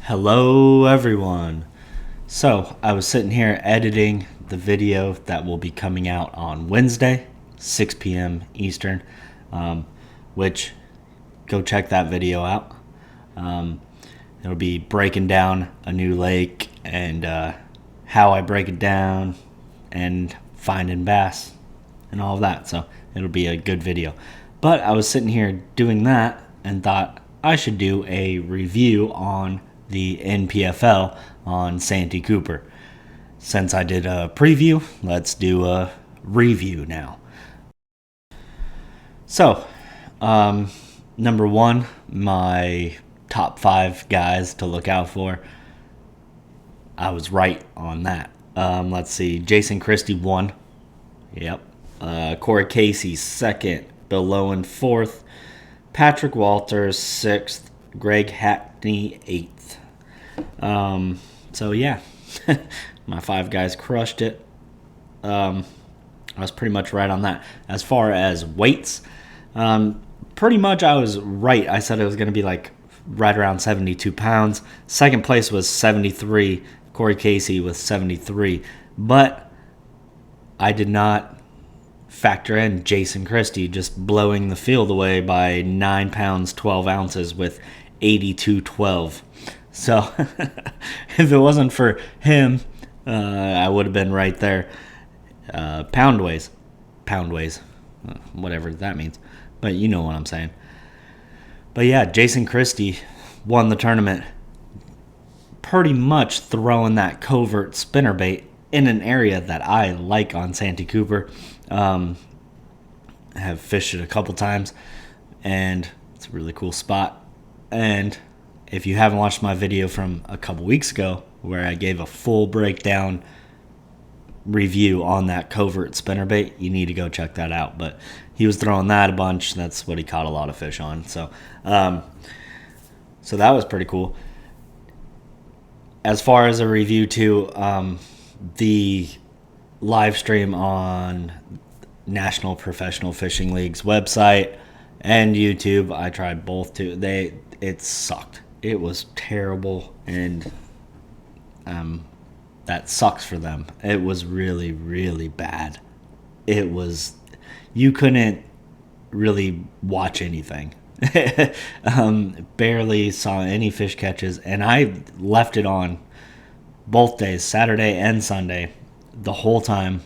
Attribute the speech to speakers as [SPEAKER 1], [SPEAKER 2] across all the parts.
[SPEAKER 1] Hello, everyone. So, I was sitting here editing the video that will be coming out on Wednesday, 6 p.m. Eastern, um, which go check that video out. Um, it'll be breaking down a new lake and how I break it down and finding bass and all of that. So, it'll be a good video. But I was sitting here doing that and thought I should do a review on the NPFL on Santee Cooper. Since I did a preview, let's do a review now. So, number one, my top 5 guys to look out for. I was right on that. Let's see. Jason Christie, 1. Yep. Corey Casey, 2nd. Bill Lowen, 4th. Patrick Walters, 6th. Greg Hackney, 8th. So yeah, my 5 guys crushed it. I was pretty much right on that. As far as weights, pretty much I was right. I said it was going to be like right around 72 pounds. Second place was 73. Corey Casey with 73. But I did not factor in Jason Christie just blowing the field away by 9 pounds, 12 ounces with 82.12. So if it wasn't for him, I would have been right there. Pound ways, whatever that means. But you know what I'm saying. But yeah, Jason Christie won the tournament pretty much throwing that covert spinnerbait in an area that I like on Santee Cooper. I have fished it a couple times, and it's a really cool spot. And if you haven't watched my video from a couple weeks ago where I gave a full breakdown review on that covert spinnerbait, you need to go check that out. But he was throwing that a bunch. That's what he caught a lot of fish on. So that was pretty cool. As far as a review too, the live stream on National Professional Fishing League's website and YouTube, I tried both too. It sucked. It was terrible, and that sucks for them. It was really, really bad. You couldn't really watch anything. Barely saw any fish catches, and I left it on both days, Saturday and Sunday, the whole time,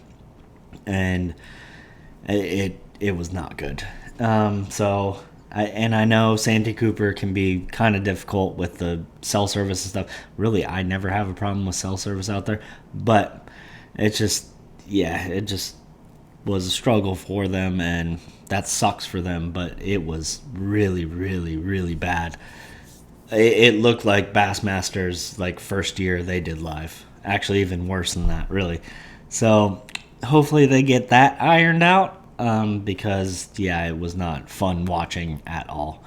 [SPEAKER 1] and it was not good. I know Santee Cooper can be kind of difficult with the cell service and stuff. Really, I never have a problem with cell service out there, but it just was a struggle for them, and that sucks for them, but it was really, really, really bad. It looked like Bassmasters, like first year they did live. Actually, even worse than that, really. So hopefully they get that ironed out. Because it was not fun watching at all,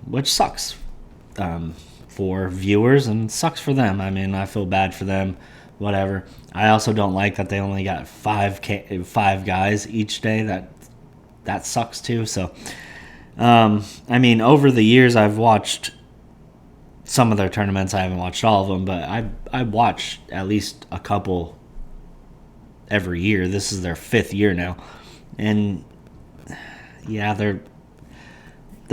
[SPEAKER 1] which sucks for viewers and sucks for them. I mean, I feel bad for them, whatever. I also don't like that they only got 5 guys each day. That sucks too. So I mean, over the years I've watched some of their tournaments. I haven't watched all of them, but I watched at least a couple every year. This is their 5th year now, and yeah, their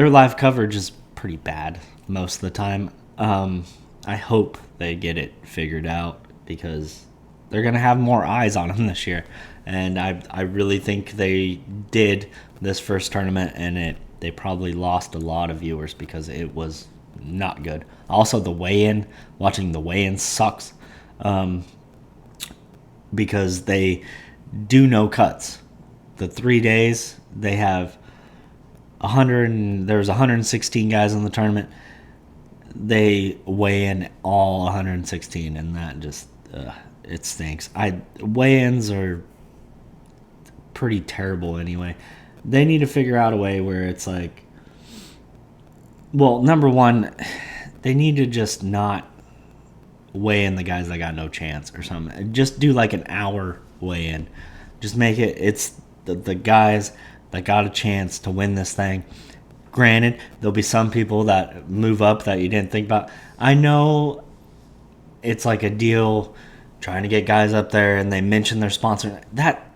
[SPEAKER 1] live coverage is pretty bad most of the time. I hope they get it figured out because they're gonna have more eyes on them this year, and I really think they did this first tournament, and they probably lost a lot of viewers because it was not good. Also, watching the weigh-in sucks. Because they do no cuts. The 3 days they have 100. There's 116 guys in the tournament. They weigh in all 116, and that just it stinks. Weigh-ins are pretty terrible anyway. They need to figure out a way where it's like, well, number one, they need to just not weigh in the guys that got no chance or something. Just do like an hour weigh in. Just make it's the guys that got a chance to win this thing. Granted, there'll be some people that move up that you didn't think about. I know it's like a deal trying to get guys up there, and they mention their sponsor. That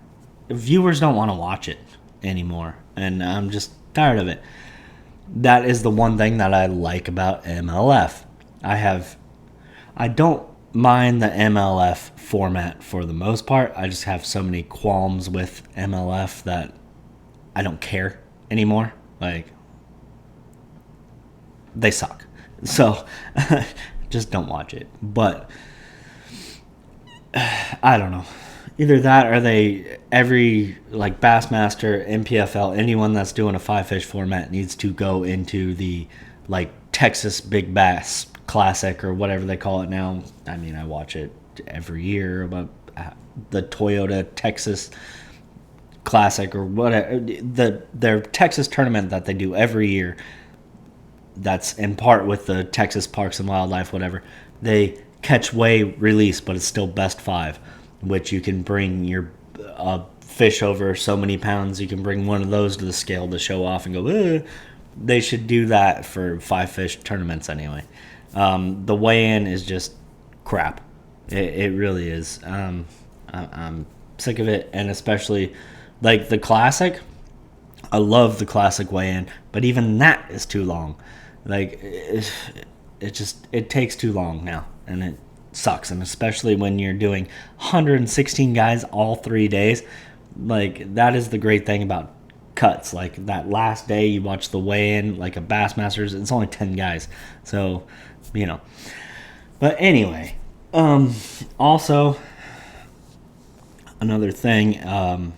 [SPEAKER 1] viewers don't want to watch it anymore, and I'm just tired of it. That is the one thing that I like about MLF. I don't mind the MLF format for the most part. I just have so many qualms with MLF that I don't care anymore. Like, they suck. So, just don't watch it. But, I don't know. Either that or every, like, Bassmaster, NPFL, anyone that's doing a 5-fish format needs to go into the, like, Texas Big Bass Classic or whatever they call it now. I mean, I watch it every year about the Toyota Texas Classic or whatever. Their Texas tournament that they do every year, that's in part with the Texas Parks and Wildlife, whatever. They catch weigh release, but it's still best 5, which you can bring your fish over so many pounds. You can bring one of those to the scale to show off and go, eh. They should do that for 5-fish tournaments anyway. The weigh-in is just crap. It really is. I'm sick of it, and especially like the Classic. I love the Classic weigh-in, but even that is too long. Like it takes too long now, and it sucks. And especially when you're doing 116 guys all 3 days, like that is the great thing about cuts. Like that last day, you watch the weigh-in, like a Bassmasters, it's only 10 guys, so you know. But anyway, also another thing.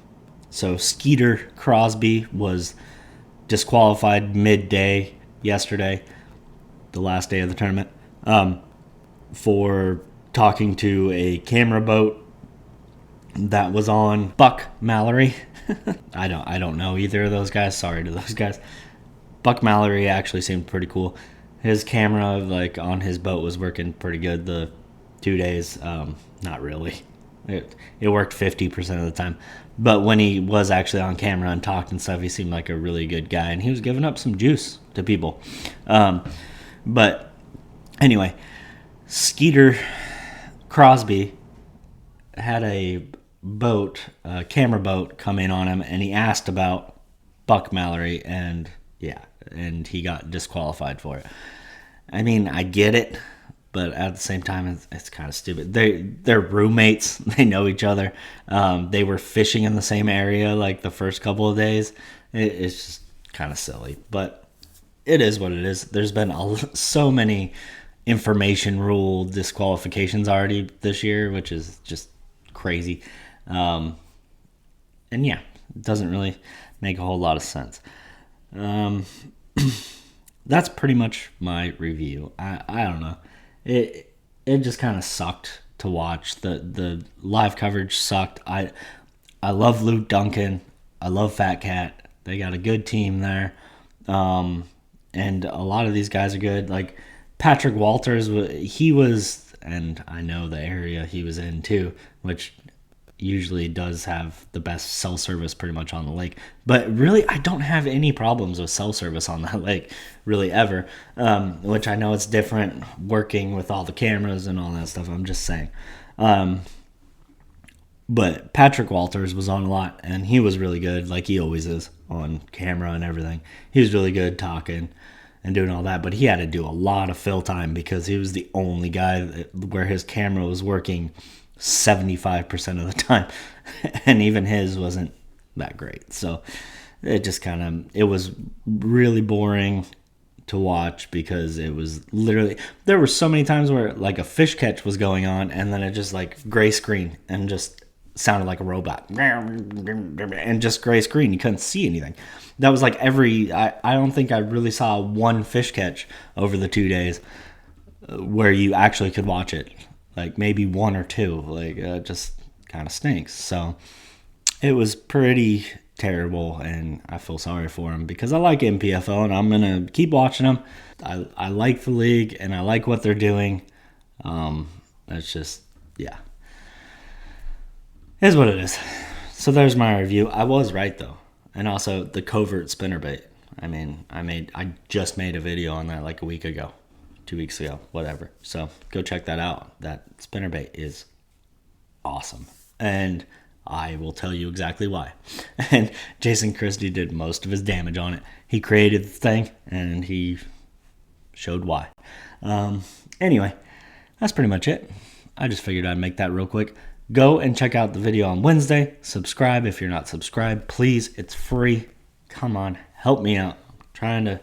[SPEAKER 1] So Skeeter Crosby was disqualified midday yesterday, the last day of the tournament, for talking to a camera boat that was on Buck Mallory. I don't know either of those guys. Sorry to those guys. Buck Mallory actually seemed pretty cool. His camera, like on his boat, was working pretty good the 2 days. Not really. It worked 50% of the time. But when he was actually on camera and talked and stuff, he seemed like a really good guy, and he was giving up some juice to people. But anyway, Skeeter Crosby had a camera boat come in on him, and he asked about Buck Mallory, and he got disqualified for it. I mean, I get it, but at the same time, it's kind of stupid. They're roommates. They know each other. They were fishing in the same area like the first couple of days. It's just kind of silly, but it is what it is. There's been so many information rule disqualifications already this year, which is just crazy. And yeah, it doesn't really make a whole lot of sense. That's pretty much my review. I don't know. It just kind of sucked to watch. The live coverage sucked. I love Luke Duncan. I love Fat Cat. They got a good team there. And a lot of these guys are good. Like Patrick Walters, he was, and I know the area he was in too, which usually does have the best cell service pretty much on the lake. But really, I don't have any problems with cell service on that lake, really, ever. Which I know it's different working with all the cameras and all that stuff. I'm just saying. But Patrick Walters was on a lot, and he was really good, like he always is on camera and everything. He was really good talking and doing all that, but he had to do a lot of fill time because he was the only guy where his camera was working 75% of the time, and even his wasn't that great. So it was really boring to watch because it was literally, there were so many times where like a fish catch was going on and then it just like gray screen and just sounded like a robot and just gray screen. You couldn't see anything. That was like I don't think I really saw one fish catch over the 2 days where you actually could watch it. Like maybe one or two. Like just kind of stinks. So it was pretty terrible, and I feel sorry for him because I like NPFL and I'm gonna keep watching them. I like the league and I like what they're doing. It's just it is what it is. So there's my review. I was right though, and also the covert spinnerbait. I just made a video on that like a week ago, 2 weeks ago, whatever. So go check that out. That spinnerbait is awesome. And I will tell you exactly why. And Jason Christie did most of his damage on it. He created the thing and he showed why. Anyway, that's pretty much it. I just figured I'd make that real quick. Go and check out the video on Wednesday. Subscribe if you're not subscribed. Please, it's free. Come on, help me out. I'm trying to,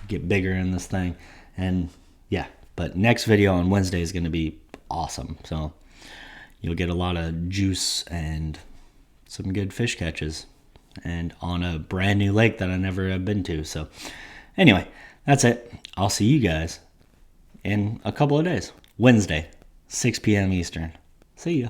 [SPEAKER 1] get bigger in this thing. And yeah, but next video on Wednesday is going to be awesome. So you'll get a lot of juice and some good fish catches and on a brand new lake that I never have been to. So anyway, that's it. I'll see you guys in a couple of days. Wednesday, 6 p.m. Eastern. See ya.